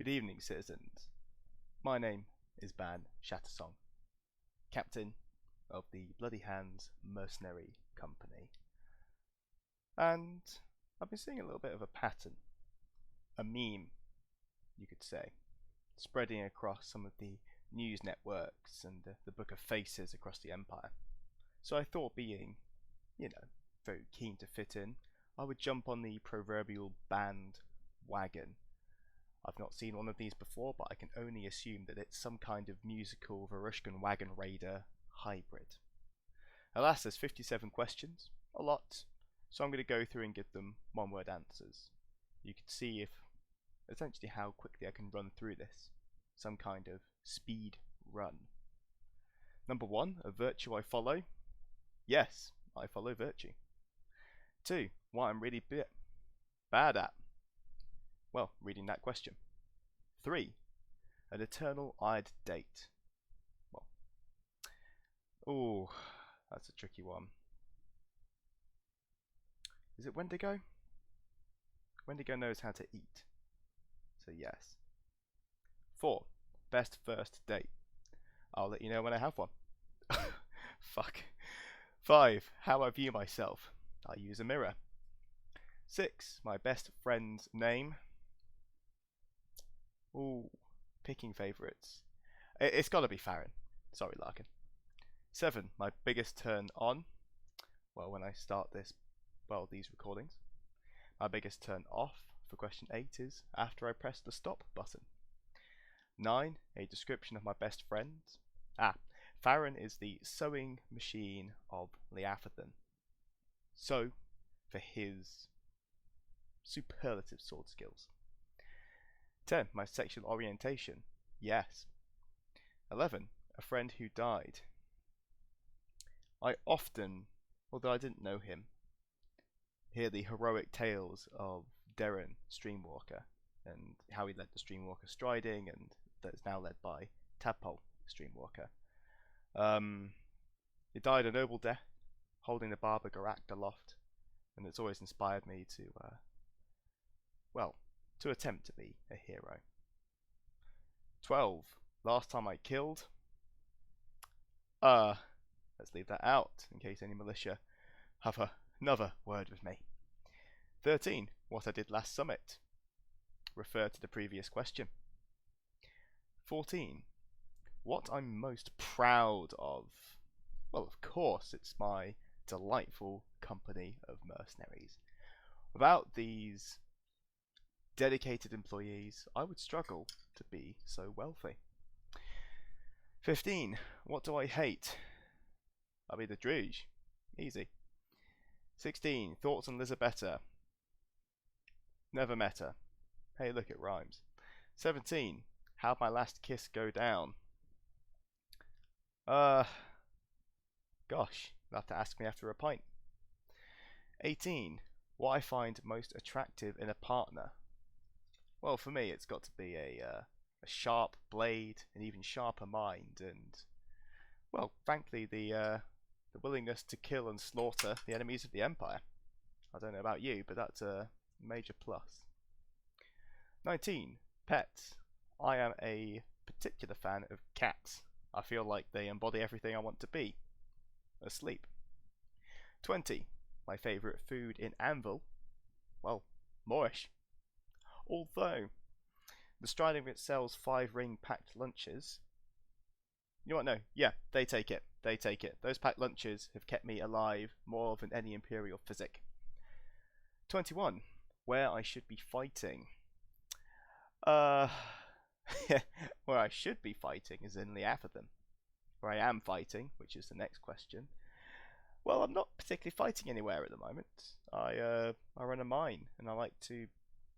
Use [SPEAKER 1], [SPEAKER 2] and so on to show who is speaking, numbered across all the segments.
[SPEAKER 1] evening, citizens. My name is Ban Shattersong, captain of the Bloody Hands Mercenary Company. And I've been seeing a little bit of a pattern, a meme, you could say, spreading across some of the news networks and the Book of Faces across the Empire. So I thought, being, very keen to fit in, I would jump on the proverbial band-wagon. I've not seen one of these before, but I can only assume that it's some kind of musical Varushkan wagon raider hybrid. Alas, there's 57 questions, a lot, so I'm going to go through and give them one-word answers. You can see essentially how quickly I can run through this. Some kind of speed run. Number 1, a virtue I follow. Yes, I follow virtue. 2, what I'm really bad at. Well, reading that question. 3, an eternal eyed date. Well, oh, that's a tricky one. Is it Wendigo? Wendigo knows how to eat. So yes. 4, best first date. I'll let you know when I have one. Fuck. 5, how I view myself. I use a mirror. 6, my best friend's name. Ooh, picking favourites. It's got to be Farron. Sorry, Larkin. 7, my biggest turn on. Well, when I start these recordings. My biggest turn off for question 8 is after I press the stop button. 9, a description of my best friend. Farron is the sewing machine of Leafethan. So, for his superlative sword skills. 10, my sexual orientation. Yes. 11, a friend who died. I often, although I didn't know him, hear the heroic tales of Darren Streamwalker and how he led the Streamwalker striding, and that's now led by Tadpole Streamwalker. He died a noble death, holding the Barber Garak aloft, and it's always inspired me to attempt to be a hero. 12, last time I killed. Let's leave that out in case any militia have another word with me. 13, what I did last summit. Refer to the previous question. 14, what I'm most proud of. Well, of course, it's my delightful company of mercenaries. Without these dedicated employees, I would struggle to be so wealthy. 15, what do I hate? I'll be the Druge. Easy. 16, thoughts on Lizabetta. Never met her. Hey, look, it rhymes. 17, how'd my last kiss go down? Gosh, you'll have to ask me after a pint. 18, what I find most attractive in a partner. Well, for me, it's got to be a sharp blade, an even sharper mind, and, well, frankly, the willingness to kill and slaughter the enemies of the Empire. I don't know about you, but that's a major plus. 19, pets. I am a particular fan of cats. I feel like they embody everything I want to be. Asleep. 20, my favourite food in Anvil. Well, Moorish. Although, the Striding Bit sells 5-ring packed lunches. You know what? No, yeah, they take it. They take it. Those packed lunches have kept me alive more than any Imperial physic. 21, where I should be fighting. Where I should be fighting is in Leafethan. Where I am fighting, which is the next question. Well, I'm not particularly fighting anywhere at the moment. I run a mine, and I like to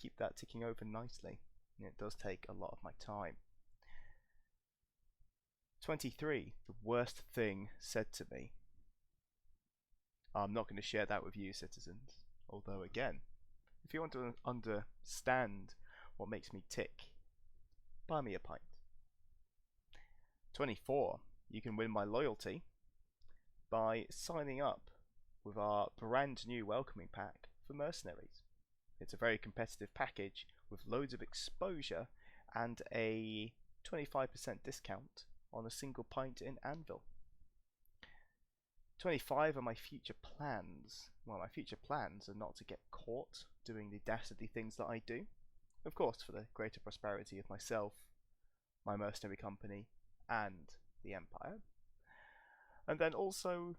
[SPEAKER 1] keep that ticking over nicely. And it does take a lot of my time. 23, the worst thing said to me. I'm not going to share that with you, citizens. Although, again, if you want to understand what makes me tick, buy me a pint. 24, you can win my loyalty by signing up with our brand new welcoming pack for mercenaries. It's a very competitive package with loads of exposure and a 25% discount on a single pint in Anvil. 25 are my future plans. Well, my future plans are not to get caught doing the dastardly things that I do. Of course, for the greater prosperity of myself, my mercenary company, and the Empire. And then also,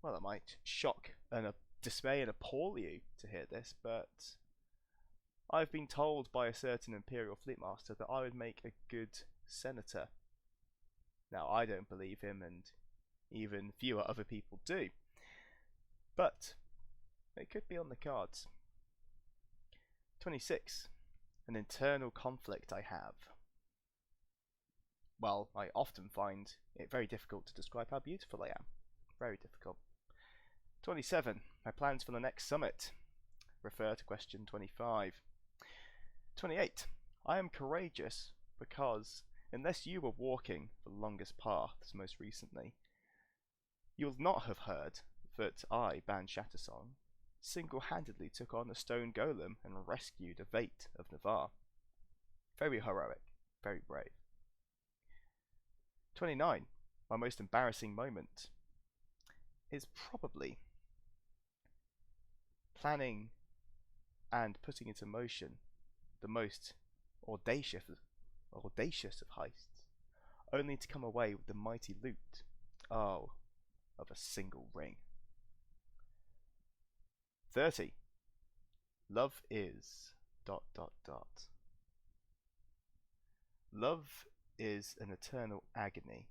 [SPEAKER 1] well, it might shock and dismay and appall you to hear this, but I've been told by a certain Imperial Fleet Master that I would make a good senator. Now, I don't believe him, and even fewer other people do. But it could be on the cards. 26. An internal conflict I have. Well, I often find it very difficult to describe how beautiful I am. Very difficult. 27. My plans for the next summit. Refer to question 25. 28. I am courageous because, unless you were walking the longest paths most recently, you'll not have heard that I, Band Shattersong, single-handedly took on a stone golem and rescued a Vate of Navarre. Very heroic, very brave. 29. My most embarrassing moment is probably planning and putting into motion the most audacious of heists, only to come away with the mighty loot, of a single ring. 30. Love is ... Love is an eternal agony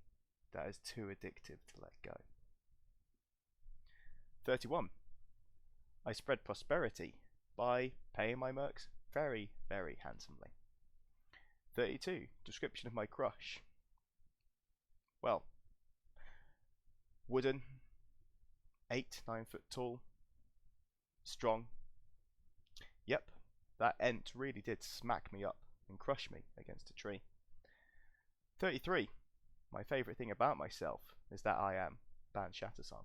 [SPEAKER 1] that is too addictive to let go. 31. I spread prosperity by paying my mercs very, very handsomely. 32. Description of my crush. Well, wooden, 8-9 foot tall, strong. Yep, that ent really did smack me up and crush me against a tree. 33. My favourite thing about myself is that I am Band Shattersong.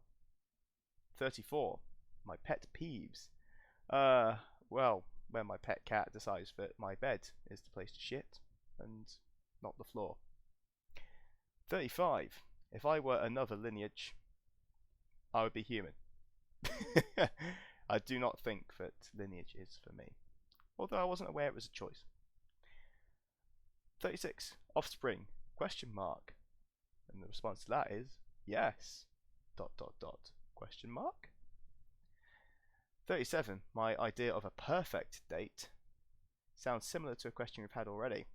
[SPEAKER 1] 34. My pet peeves. Well, when my pet cat decides that my bed is the place to shit and not the floor. 35. If I were another lineage, I would be human. I do not think that lineage is for me, although I wasn't aware it was a choice. 36. Offspring, ? And the response to that is yes, ... 37. My idea of a perfect date sounds similar to a question we've had already,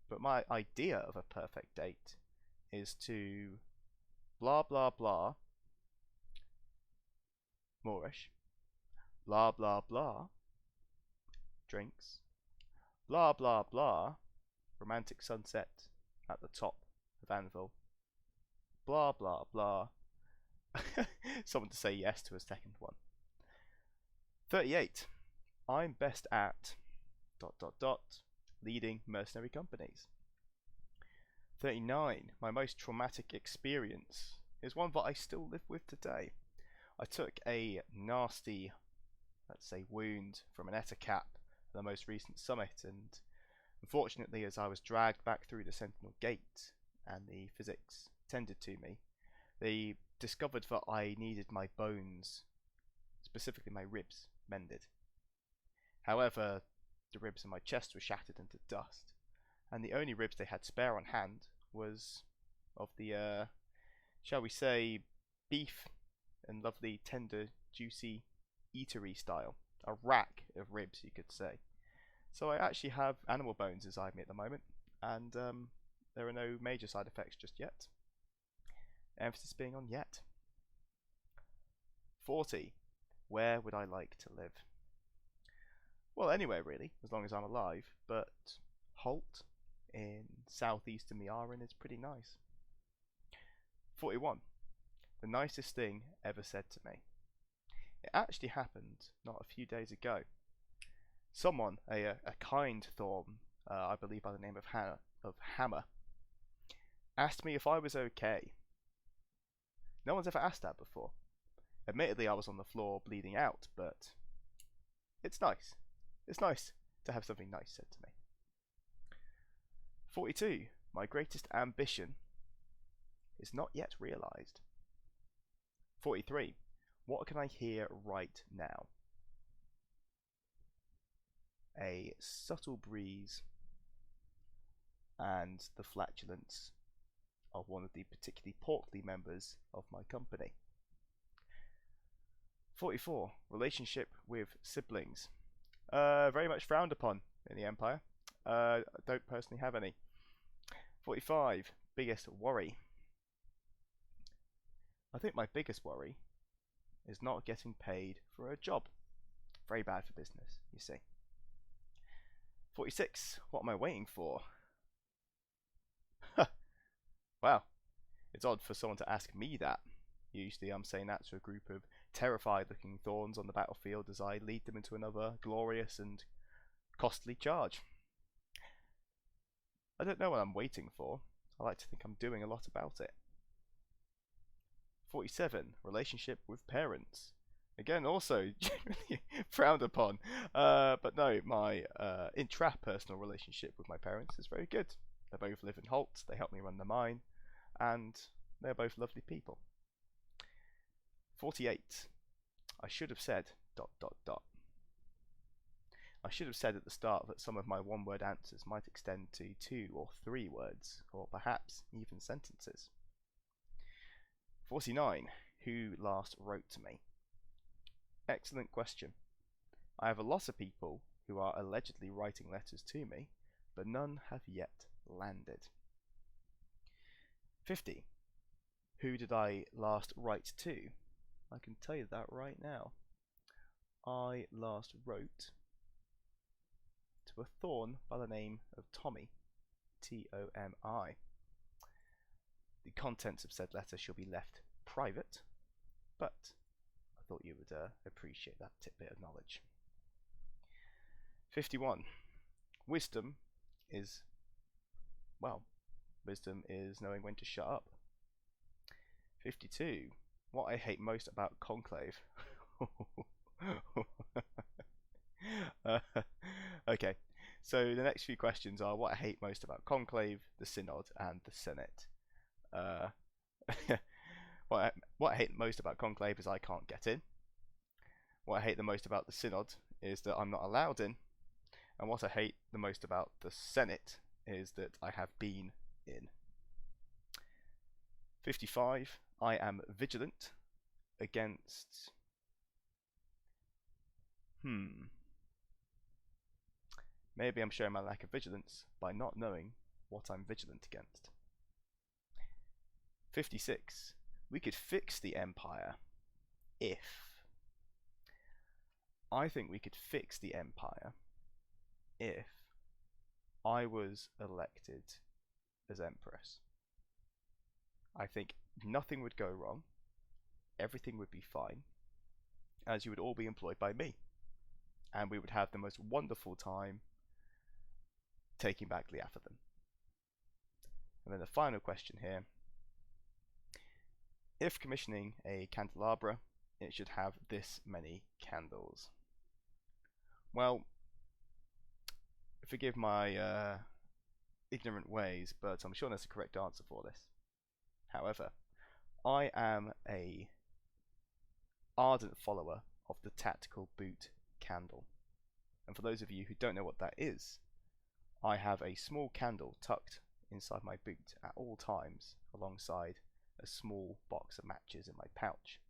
[SPEAKER 1] but my idea of a perfect date is to blah blah blah Moorish, blah blah blah drinks, blah blah blah romantic sunset at the top of Anvil, blah blah blah someone to say yes to a second one. 38. I'm best at ... leading mercenary companies. 39. My most traumatic experience is one that I still live with today. I took a nasty, let's say, wound from an ettercap at the most recent summit, and unfortunately, as I was dragged back through the Sentinel Gate and the physics tended to me, they discovered that I needed my bones, specifically my ribs, mended. However, the ribs in my chest were shattered into dust, and the only ribs they had spare on hand was of the, shall we say, beef and lovely, tender, juicy, eatery style. A rack of ribs, you could say. So I actually have animal bones inside me at the moment, and there are no major side effects just yet. Emphasis being on yet. 40. Where would I like to live? Well, anywhere really, as long as I'm alive, but Holt in southeastern Miaran is pretty nice. 41. The nicest thing ever said to me. It actually happened not a few days ago. Someone, a kind Thorn, I believe by the name of Hammer, asked me if I was okay. No one's ever asked that before. Admittedly, I was on the floor bleeding out, but it's nice. It's nice to have something nice said to me. 42. My greatest ambition is not yet realized. 43. What can I hear right now? A subtle breeze and the flatulence of one of the particularly portly members of my company. 44. Relationship with siblings. Very much frowned upon in the Empire. I don't personally have any. 45. Biggest worry. I think my biggest worry is not getting paid for a job. Very bad for business, you see. 46. What am I waiting for? Wow. It's odd for someone to ask me that. Usually I'm saying that to a group of terrified looking thorns on the battlefield as I lead them into another glorious and costly charge. I don't know what I'm waiting for. I like to think I'm doing a lot about it. 47. Relationship with parents. Again, also generally frowned upon. But no, my intrapersonal relationship with my parents is very good. They both live in Holt, they help me run the mine, and they're both lovely people. 48. I should have said ... I should have said at the start that some of my one-word answers might extend to 2 or 3 words, or perhaps even sentences. 49. Who last wrote to me? Excellent question. I have a lot of people who are allegedly writing letters to me, but none have yet landed. 50. Who did I last write to? I can tell you that right now. I last wrote to a thorn by the name of Tommy, T-O-M-I. The contents of said letter shall be left private, but I thought you would appreciate that tidbit of knowledge. 51. Wisdom is knowing when to shut up. 52. What I hate most about Conclave. Okay, so the next few questions are what I hate most about Conclave, the Synod, and the Senate. What I hate most about Conclave is I can't get in. What I hate the most about the Synod is that I'm not allowed in. And what I hate the most about the Senate is that I have been in. 55. I am vigilant against... Maybe I'm showing my lack of vigilance by not knowing what I'm vigilant against. 56. We could fix the Empire if... I think we could fix the Empire if I was elected as Empress. I think nothing would go wrong, everything would be fine, as you would all be employed by me, and we would have the most wonderful time taking back Liafathan. And then the final question here. If commissioning a candelabra, it should have this many candles. Well, forgive my ignorant ways, but I'm sure there's a correct answer for this. However, I am a ardent follower of the tactical boot candle. And for those of you who don't know what that is, I have a small candle tucked inside my boot at all times, alongside a small box of matches in my pouch.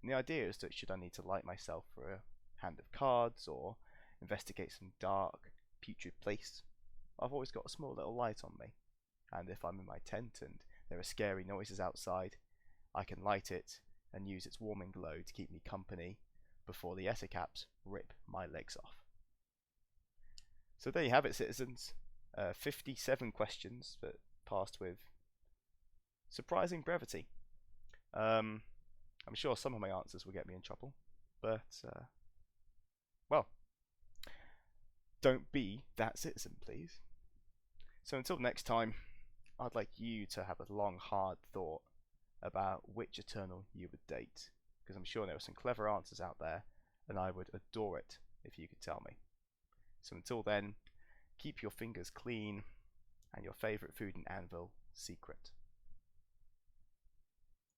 [SPEAKER 1] And the idea is that should I need to light myself for a hand of cards or investigate some dark, putrid place, I've always got a small little light on me. And if I'm in my tent and there are scary noises outside, I can light it and use its warming glow to keep me company before the Essicaps rip my legs off. So there you have it, citizens. 57 questions that passed with surprising brevity. I'm sure some of my answers will get me in trouble, but well, don't be that citizen, please. So until next time, I'd like you to have a long, hard thought about which Eternal you would date, because I'm sure there are some clever answers out there, and I would adore it if you could tell me. So until then, keep your fingers clean, And your favorite food and anvil secret.